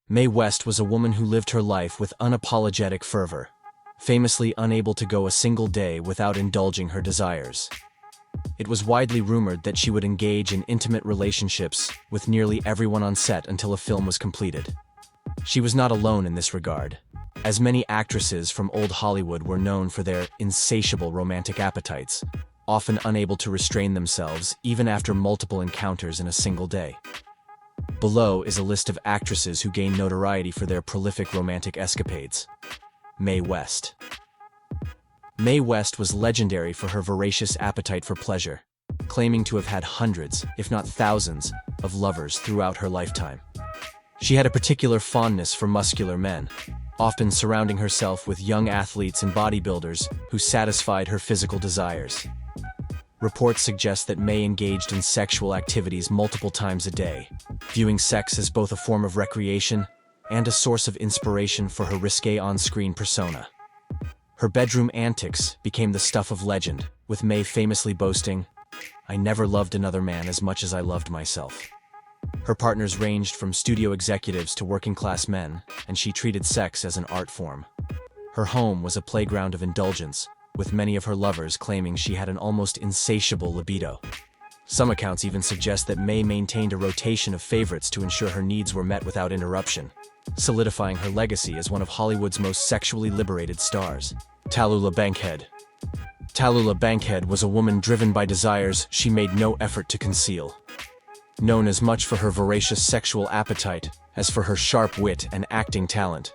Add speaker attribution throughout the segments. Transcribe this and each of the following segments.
Speaker 1: Mae West was a woman who lived her life with unapologetic fervor, famously unable to go a single day without indulging her desires. It was widely rumored that she would engage in intimate relationships with nearly everyone on set until a film was completed. She was not alone in this regard, as many actresses from old Hollywood were known for their insatiable romantic appetites, often unable to restrain themselves even after multiple encounters in a single day. Below is a list of actresses who gained notoriety for their prolific romantic escapades. Mae West. Mae West was legendary for her voracious appetite for pleasure, claiming to have had hundreds, if not thousands, of lovers throughout her lifetime. She had a particular fondness for muscular men, often surrounding herself with young athletes and bodybuilders who satisfied her physical desires. Reports suggest that Mae engaged in sexual activities multiple times a day, viewing sex as both a form of recreation and a source of inspiration for her risque on-screen persona. Her bedroom antics became the stuff of legend, with Mae famously boasting, "I never loved another man as much as I loved myself." Her partners ranged from studio executives to working-class men, and she treated sex as an art form. Her home was a playground of indulgence, with many of her lovers claiming she had an almost insatiable libido. Some accounts even suggest that Mae maintained a rotation of favorites to ensure her needs were met without interruption, solidifying her legacy as one of Hollywood's most sexually liberated stars. Tallulah Bankhead. Tallulah Bankhead was a woman driven by desires she made no effort to conceal. Known as much for her voracious sexual appetite as for her sharp wit and acting talent,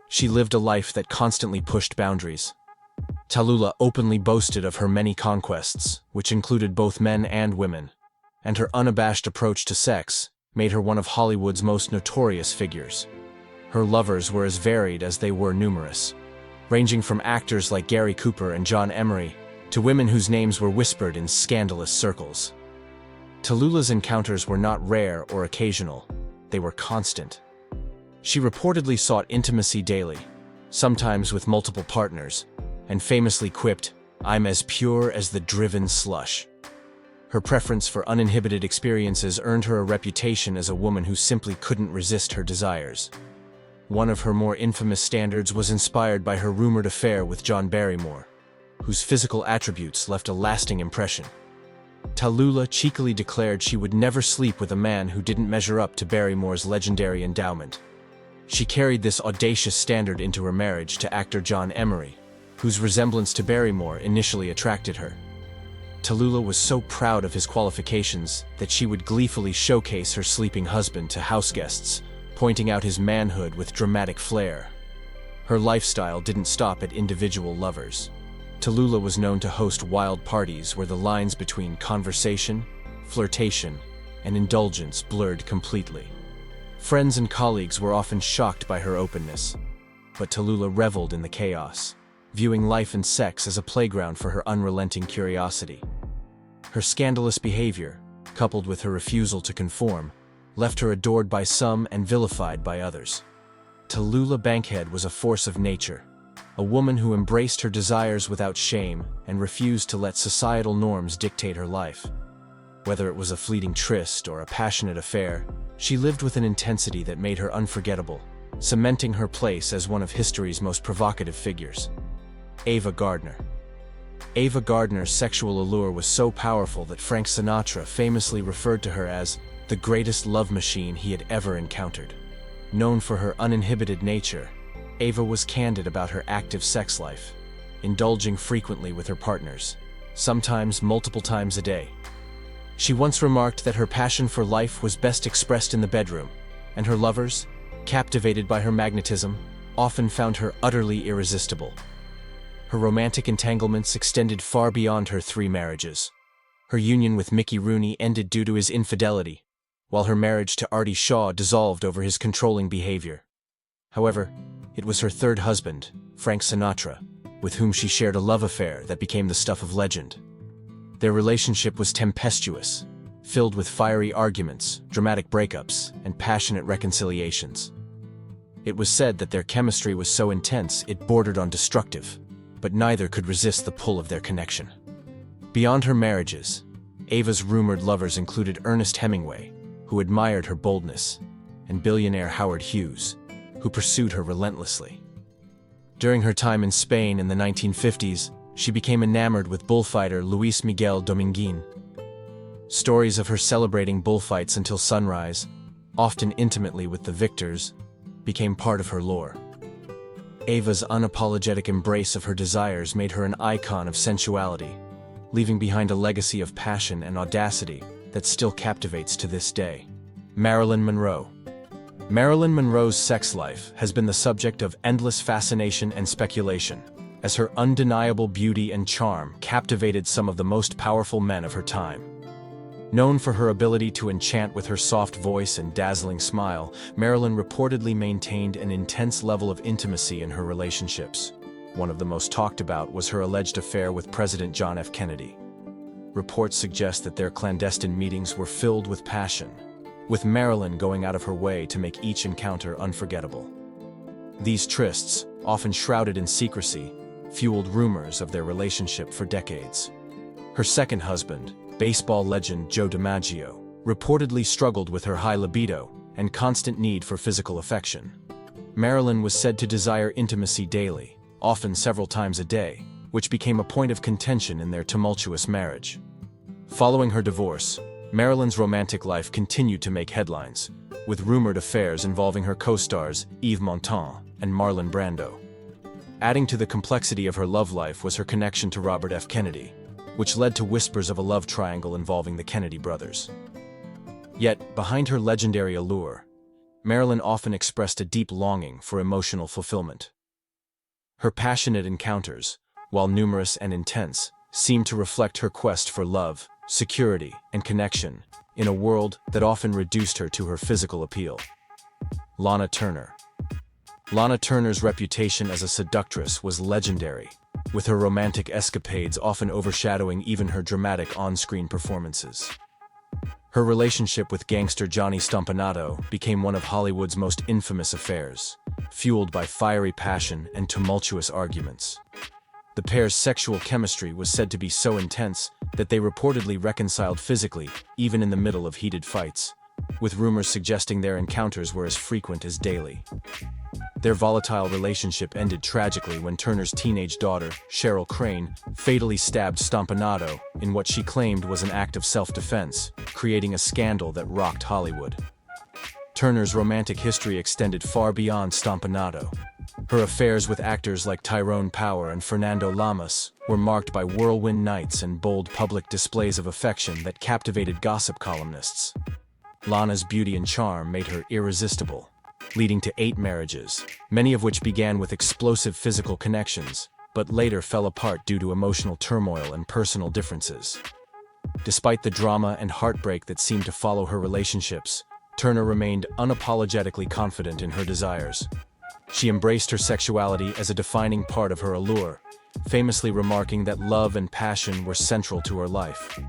Speaker 1: she lived a life that constantly pushed boundaries. Tallulah openly boasted of her many conquests, which included both men and women, and her unabashed approach to sex made her one of Hollywood's most notorious figures. Her lovers were as varied as they were numerous, ranging from actors like Gary Cooper and John Emery to women whose names were whispered in scandalous circles. Tallulah's encounters were not rare or occasional, they were constant. She reportedly sought intimacy daily, sometimes with multiple partners, and famously quipped, "I'm as pure as the driven slush." Her preference for uninhibited experiences earned her a reputation as a woman who simply couldn't resist her desires. One of her more infamous standards was inspired by her rumored affair with John Barrymore, whose physical attributes left a lasting impression. Tallulah cheekily declared she would never sleep with a man who didn't measure up to Barrymore's legendary endowment. She carried this audacious standard into her marriage to actor John Emery, whose resemblance to Barrymore initially attracted her. Tallulah was so proud of his qualifications that she would gleefully showcase her sleeping husband to houseguests, pointing out his manhood with dramatic flair. Her lifestyle didn't stop at individual lovers. Tallulah was known to host wild parties where the lines between conversation, flirtation, and indulgence blurred completely. Friends and colleagues were often shocked by her openness, but Tallulah reveled in the chaos, viewing life and sex as a playground for her unrelenting curiosity. Her scandalous behavior, coupled with her refusal to conform, left her adored by some and vilified by others. Tallulah Bankhead was a force of nature, a woman who embraced her desires without shame and refused to let societal norms dictate her life. Whether it was a fleeting tryst or a passionate affair, she lived with an intensity that made her unforgettable, cementing her place as one of history's most provocative figures. Ava Gardner. Ava Gardner's sexual allure was so powerful that Frank Sinatra famously referred to her as the greatest love machine he had ever encountered. Known for her uninhibited nature, Ava was candid about her active sex life, indulging frequently with her partners, sometimes multiple times a day. She once remarked that her passion for life was best expressed in the bedroom, and her lovers, captivated by her magnetism, often found her utterly irresistible. Her romantic entanglements extended far beyond her 3 marriages. Her union with Mickey Rooney ended due to his infidelity, while her marriage to Artie Shaw dissolved over his controlling behavior. However, it was her 3rd husband, Frank Sinatra, with whom she shared a love affair that became the stuff of legend. Their relationship was tempestuous, filled with fiery arguments, dramatic breakups, and passionate reconciliations. It was said that their chemistry was so intense it bordered on destructive, but neither could resist the pull of their connection. Beyond her marriages, Ava's rumored lovers included Ernest Hemingway, who admired her boldness, and billionaire Howard Hughes, who pursued her relentlessly. During her time in Spain in the 1950s, she became enamored with bullfighter Luis Miguel Dominguín. Stories of her celebrating bullfights until sunrise, often intimately with the victors, became part of her lore. Ava's unapologetic embrace of her desires made her an icon of sensuality, leaving behind a legacy of passion and audacity that still captivates to this day. Marilyn Monroe. Marilyn Monroe's sex life has been the subject of endless fascination and speculation, as her undeniable beauty and charm captivated some of the most powerful men of her time. Known for her ability to enchant with her soft voice and dazzling smile, Marilyn reportedly maintained an intense level of intimacy in her relationships. One of the most talked about was her alleged affair with President John F. Kennedy. Reports suggest that their clandestine meetings were filled with passion, with Marilyn going out of her way to make each encounter unforgettable. These trysts, often shrouded in secrecy, fueled rumors of their relationship for decades. Her second husband, baseball legend Joe DiMaggio, reportedly struggled with her high libido and constant need for physical affection. Marilyn was said to desire intimacy daily, often several times a day, which became a point of contention in their tumultuous marriage. Following her divorce, Marilyn's romantic life continued to make headlines, with rumored affairs involving her co-stars Yves Montand and Marlon Brando. Adding to the complexity of her love life was her connection to Robert F. Kennedy, which led to whispers of a love triangle involving the Kennedy brothers. Yet, behind her legendary allure, Marilyn often expressed a deep longing for emotional fulfillment. Her passionate encounters, while numerous and intense, seemed to reflect her quest for love, security, and connection in a world that often reduced her to her physical appeal. Lana Turner. Lana Turner's reputation as a seductress was legendary, with her romantic escapades often overshadowing even her dramatic on-screen performances. Her relationship with gangster Johnny Stompanato became one of Hollywood's most infamous affairs, fueled by fiery passion and tumultuous arguments. The pair's sexual chemistry was said to be so intense that they reportedly reconciled physically, even in the middle of heated fights, with rumors suggesting their encounters were as frequent as daily. Their volatile relationship ended tragically when Turner's teenage daughter, Cheryl Crane, fatally stabbed Stompanato in what she claimed was an act of self-defense, creating a scandal that rocked Hollywood. Turner's romantic history extended far beyond Stompanato. Her affairs with actors like Tyrone Power and Fernando Lamas were marked by whirlwind nights and bold public displays of affection that captivated gossip columnists. Lana's beauty and charm made her irresistible, leading to 8 marriages, many of which began with explosive physical connections, but later fell apart due to emotional turmoil and personal differences. Despite the drama and heartbreak that seemed to follow her relationships, Turner remained unapologetically confident in her desires. She embraced her sexuality as a defining part of her allure, famously remarking that love and passion were central to her life.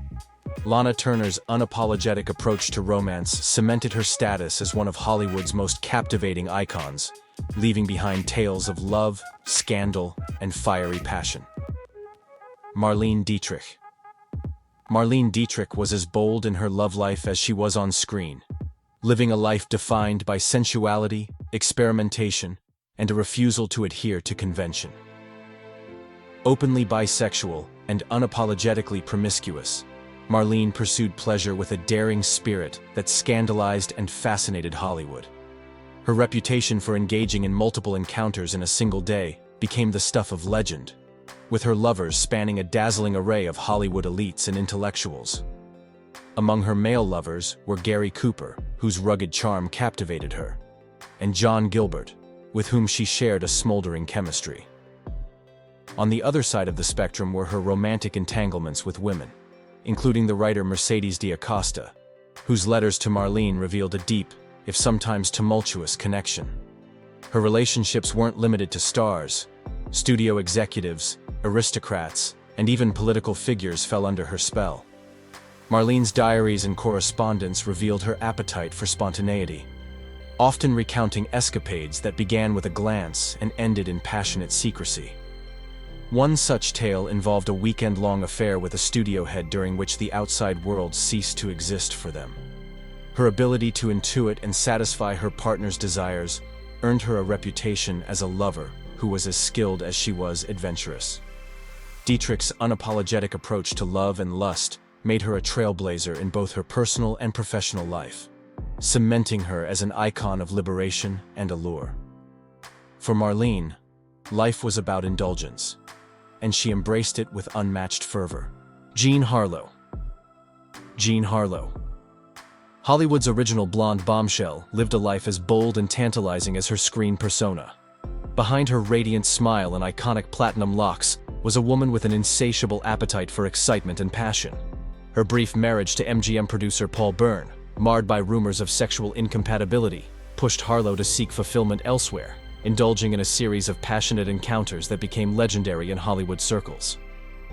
Speaker 1: Lana Turner's unapologetic approach to romance cemented her status as one of Hollywood's most captivating icons, leaving behind tales of love, scandal, and fiery passion. Marlene Dietrich. Marlene Dietrich was as bold in her love life as she was on screen, living a life defined by sensuality, experimentation, and a refusal to adhere to convention. Openly bisexual and unapologetically promiscuous, Marlene pursued pleasure with a daring spirit that scandalized and fascinated Hollywood. Her reputation for engaging in multiple encounters in a single day became the stuff of legend, with her lovers spanning a dazzling array of Hollywood elites and intellectuals. Among her male lovers were Gary Cooper, whose rugged charm captivated her, and John Gilbert, with whom she shared a smoldering chemistry. On the other side of the spectrum were her romantic entanglements with women, including the writer Mercedes D'Acosta, whose letters to Marlene revealed a deep, if sometimes tumultuous, connection. Her relationships weren't limited to stars. Studio executives, aristocrats, and even political figures fell under her spell. Marlene's diaries and correspondence revealed her appetite for spontaneity, often recounting escapades that began with a glance and ended in passionate secrecy. One such tale involved a weekend-long affair with a studio head during which the outside world ceased to exist for them. Her ability to intuit and satisfy her partner's desires earned her a reputation as a lover who was as skilled as she was adventurous. Dietrich's unapologetic approach to love and lust made her a trailblazer in both her personal and professional life, cementing her as an icon of liberation and allure. For Marlene, life was about indulgence, and she embraced it with unmatched fervor. Jean Harlow. Jean Harlow. Hollywood's original blonde bombshell lived a life as bold and tantalizing as her screen persona. Behind her radiant smile and iconic platinum locks was a woman with an insatiable appetite for excitement and passion. Her brief marriage to MGM producer Paul Byrne, marred by rumors of sexual incompatibility, pushed Harlow to seek fulfillment elsewhere, indulging in a series of passionate encounters that became legendary in Hollywood circles.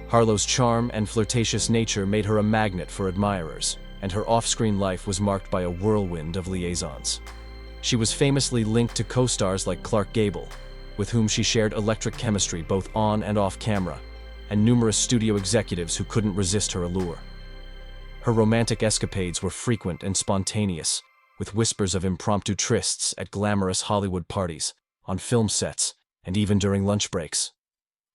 Speaker 1: Harlow's charm and flirtatious nature made her a magnet for admirers, and her off-screen life was marked by a whirlwind of liaisons. She was famously linked to co-stars like Clark Gable, with whom she shared electric chemistry both on and off camera, and numerous studio executives who couldn't resist her allure. Her romantic escapades were frequent and spontaneous, with whispers of impromptu trysts at glamorous Hollywood parties, on film sets, and even during lunch breaks.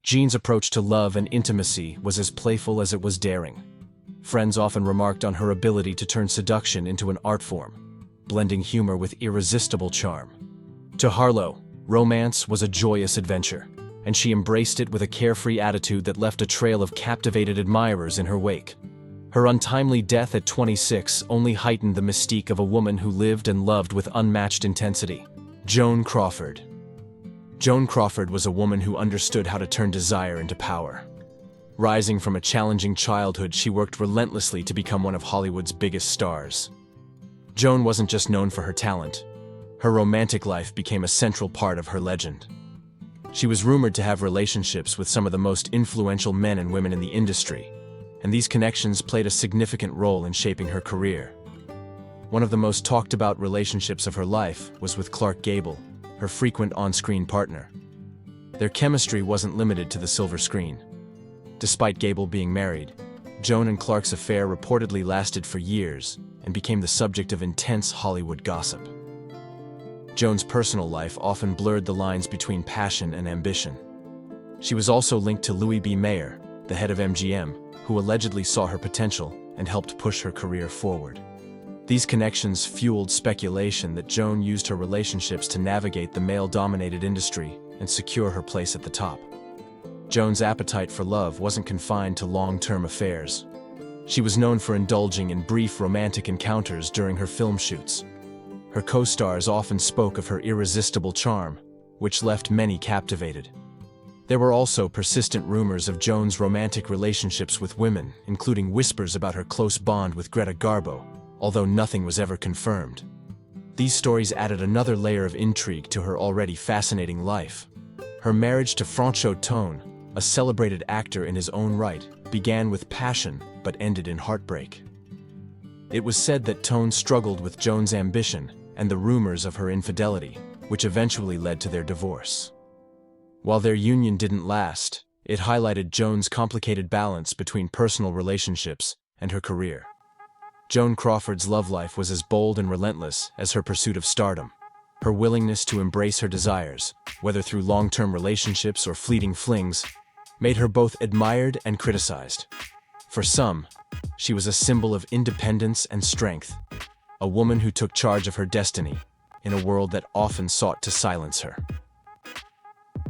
Speaker 1: Jean's approach to love and intimacy was as playful as it was daring. Friends often remarked on her ability to turn seduction into an art form, blending humor with irresistible charm. To Harlow, romance was a joyous adventure, and she embraced it with a carefree attitude that left a trail of captivated admirers in her wake. Her untimely death at 26 only heightened the mystique of a woman who lived and loved with unmatched intensity. Joan Crawford. Joan Crawford was a woman who understood how to turn desire into power. Rising from a challenging childhood, she worked relentlessly to become one of Hollywood's biggest stars. Joan wasn't just known for her talent. Her romantic life became a central part of her legend. She was rumored to have relationships with some of the most influential men and women in the industry, and these connections played a significant role in shaping her career. One of the most talked about relationships of her life was with Clark Gable, her frequent on-screen partner. Their chemistry wasn't limited to the silver screen. Despite Gable being married, Joan and Clark's affair reportedly lasted for years and became the subject of intense Hollywood gossip. Joan's personal life often blurred the lines between passion and ambition. She was also linked to Louis B. Mayer, the head of MGM, who allegedly saw her potential and helped push her career forward. These connections fueled speculation that Joan used her relationships to navigate the male-dominated industry and secure her place at the top. Joan's appetite for love wasn't confined to long-term affairs. She was known for indulging in brief romantic encounters during her film shoots. Her co-stars often spoke of her irresistible charm, which left many captivated. There were also persistent rumors of Joan's romantic relationships with women, including whispers about her close bond with Greta Garbo, although nothing was ever confirmed. These stories added another layer of intrigue to her already fascinating life. Her marriage to Franchot Tone, a celebrated actor in his own right, began with passion but ended in heartbreak. It was said that Tone struggled with Joan's ambition and the rumors of her infidelity, which eventually led to their divorce. While their union didn't last, it highlighted Joan's complicated balance between personal relationships and her career. Joan Crawford's love life was as bold and relentless as her pursuit of stardom. Her willingness to embrace her desires, whether through long-term relationships or fleeting flings, made her both admired and criticized. For some, she was a symbol of independence and strength, a woman who took charge of her destiny in a world that often sought to silence her.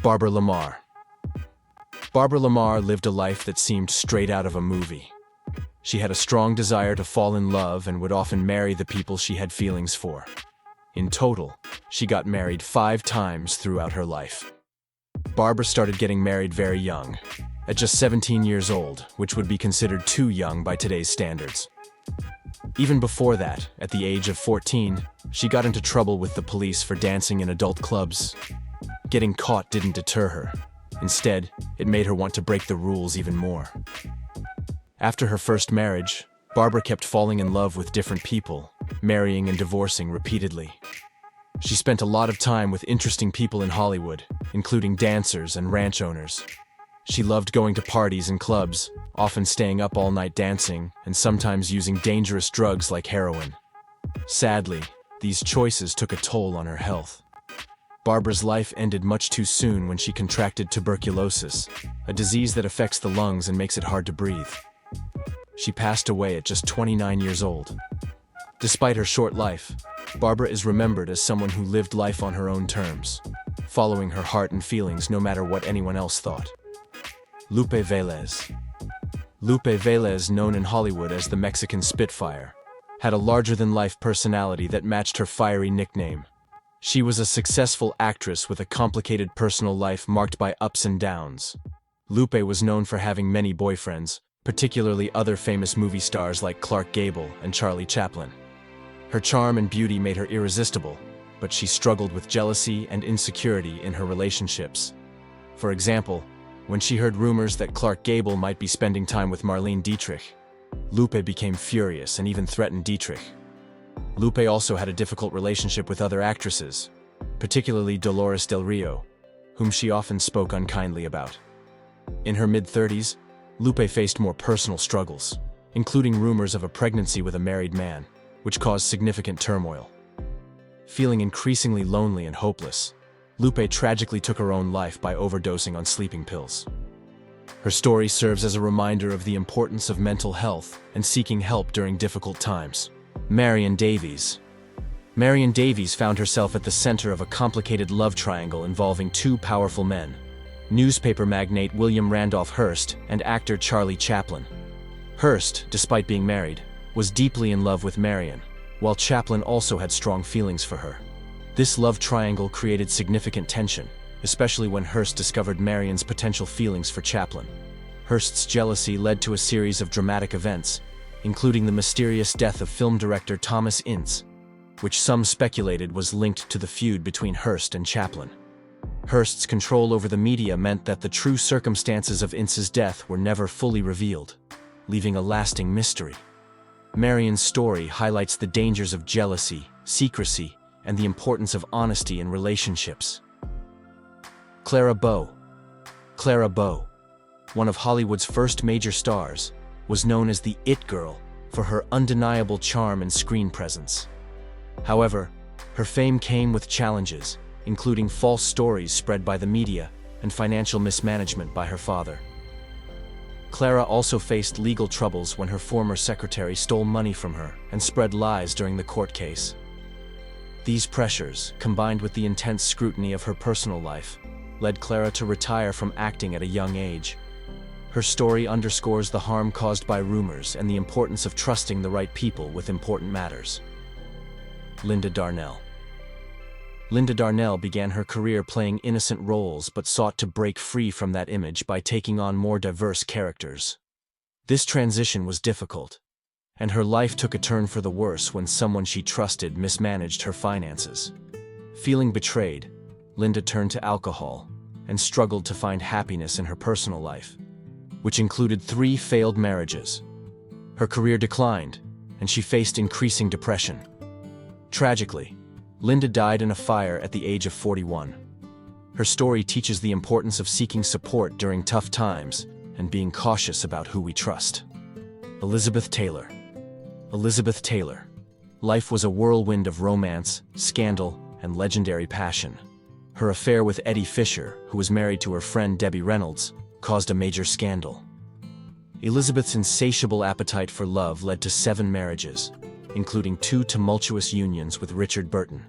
Speaker 1: Barbara Lamar. Barbara Lamar lived a life that seemed straight out of a movie. She had a strong desire to fall in love and would often marry the people she had feelings for. In total, she got married 5 times throughout her life. Barbara started getting married very young, at just 17 years old, which would be considered too young by today's standards. Even before that, at the age of 14, she got into trouble with the police for dancing in adult clubs. Getting caught didn't deter her. Instead, it made her want to break the rules even more. After her first marriage, Barbara kept falling in love with different people, marrying and divorcing repeatedly. She spent a lot of time with interesting people in Hollywood, including dancers and ranch owners. She loved going to parties and clubs, often staying up all night dancing, and sometimes using dangerous drugs like heroin. Sadly, these choices took a toll on her health. Barbara's life ended much too soon when she contracted tuberculosis, a disease that affects the lungs and makes it hard to breathe. She passed away at just 29 years old. Despite her short life, Barbara is remembered as someone who lived life on her own terms, following her heart and feelings no matter what anyone else thought. Lupe Velez. Lupe Velez, known in Hollywood as the Mexican Spitfire, had a larger-than-life personality that matched her fiery nickname. She was a successful actress with a complicated personal life marked by ups and downs. Lupe was known for having many boyfriends, particularly other famous movie stars like Clark Gable and Charlie Chaplin. Her charm and beauty made her irresistible, but she struggled with jealousy and insecurity in her relationships. For example, when she heard rumors that Clark Gable might be spending time with Marlene Dietrich, Lupe became furious and even threatened Dietrich. Lupe also had a difficult relationship with other actresses, particularly Dolores Del Rio, whom she often spoke unkindly about. In her mid-30s, Lupe faced more personal struggles, including rumors of a pregnancy with a married man, which caused significant turmoil. Feeling increasingly lonely and hopeless, Lupe tragically took her own life by overdosing on sleeping pills. Her story serves as a reminder of the importance of mental health and seeking help during difficult times. Marion Davies. Marion Davies found herself at the center of a complicated love triangle involving two powerful men: newspaper magnate William Randolph Hearst and actor Charlie Chaplin. Hearst, despite being married, was deeply in love with Marion, while Chaplin also had strong feelings for her. This love triangle created significant tension, especially when Hearst discovered Marion's potential feelings for Chaplin. Hearst's jealousy led to a series of dramatic events, including the mysterious death of film director Thomas Ince, which some speculated was linked to the feud between Hearst and Chaplin. Hearst's control over the media meant that the true circumstances of Ince's death were never fully revealed, leaving a lasting mystery. Marion's story highlights the dangers of jealousy, secrecy, and the importance of honesty in relationships. Clara Bow. Clara Bow, one of Hollywood's first major stars, was known as the It Girl for her undeniable charm and screen presence. However, her fame came with challenges, including false stories spread by the media and financial mismanagement by her father. Clara also faced legal troubles when her former secretary stole money from her and spread lies during the court case. These pressures, combined with the intense scrutiny of her personal life, led Clara to retire from acting at a young age. Her story underscores the harm caused by rumors and the importance of trusting the right people with important matters. Linda Darnell. Linda Darnell began her career playing innocent roles but sought to break free from that image by taking on more diverse characters. This transition was difficult, and her life took a turn for the worse when someone she trusted mismanaged her finances. Feeling betrayed, Linda turned to alcohol and struggled to find happiness in her personal life, which included 3 failed marriages. Her career declined, and she faced increasing depression. Tragically, Linda died in a fire at the age of 41. Her story teaches the importance of seeking support during tough times and being cautious about who we trust. Elizabeth Taylor. Elizabeth Taylor. Life was a whirlwind of romance, scandal, and legendary passion. Her affair with Eddie Fisher, who was married to her friend Debbie Reynolds, caused a major scandal. Elizabeth's insatiable appetite for love led to 7 marriages, including 2 tumultuous unions with Richard Burton.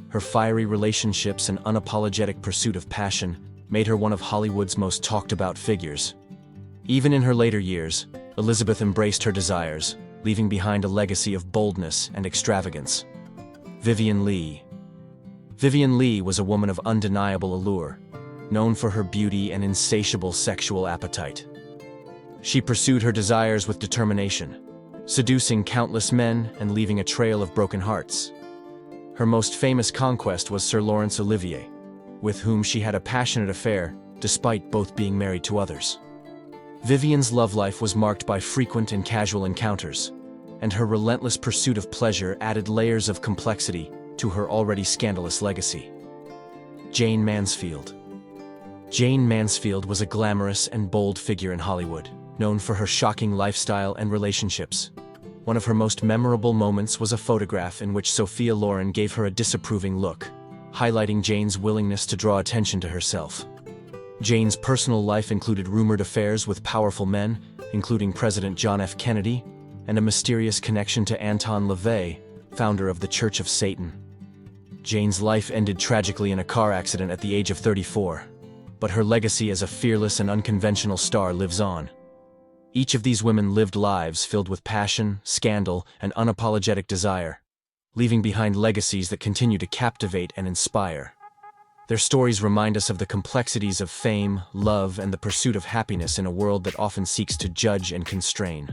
Speaker 1: Her fiery relationships and unapologetic pursuit of passion made her one of Hollywood's most talked-about figures. Even in her later years, Elizabeth embraced her desires, leaving behind a legacy of boldness and extravagance. Vivien Leigh. Vivien Leigh was a woman of undeniable allure, known for her beauty and insatiable sexual appetite. She pursued her desires with determination, seducing countless men and leaving a trail of broken hearts. Her most famous conquest was Sir Laurence Olivier, with whom she had a passionate affair despite both being married to others. Vivien's love life was marked by frequent and casual encounters, and her relentless pursuit of pleasure added layers of complexity to her already scandalous legacy. Jayne Mansfield. Jayne Mansfield was a glamorous and bold figure in Hollywood, known for her shocking lifestyle and relationships. One of her most memorable moments was a photograph in which Sophia Loren gave her a disapproving look, highlighting Jane's willingness to draw attention to herself. Jane's personal life included rumored affairs with powerful men, including President John F. Kennedy, and a mysterious connection to Anton LaVey, founder of the Church of Satan. Jane's life ended tragically in a car accident at the age of 34, but her legacy as a fearless and unconventional star lives on. Each of these women lived lives filled with passion, scandal, and unapologetic desire, leaving behind legacies that continue to captivate and inspire. Their stories remind us of the complexities of fame, love, and the pursuit of happiness in a world that often seeks to judge and constrain.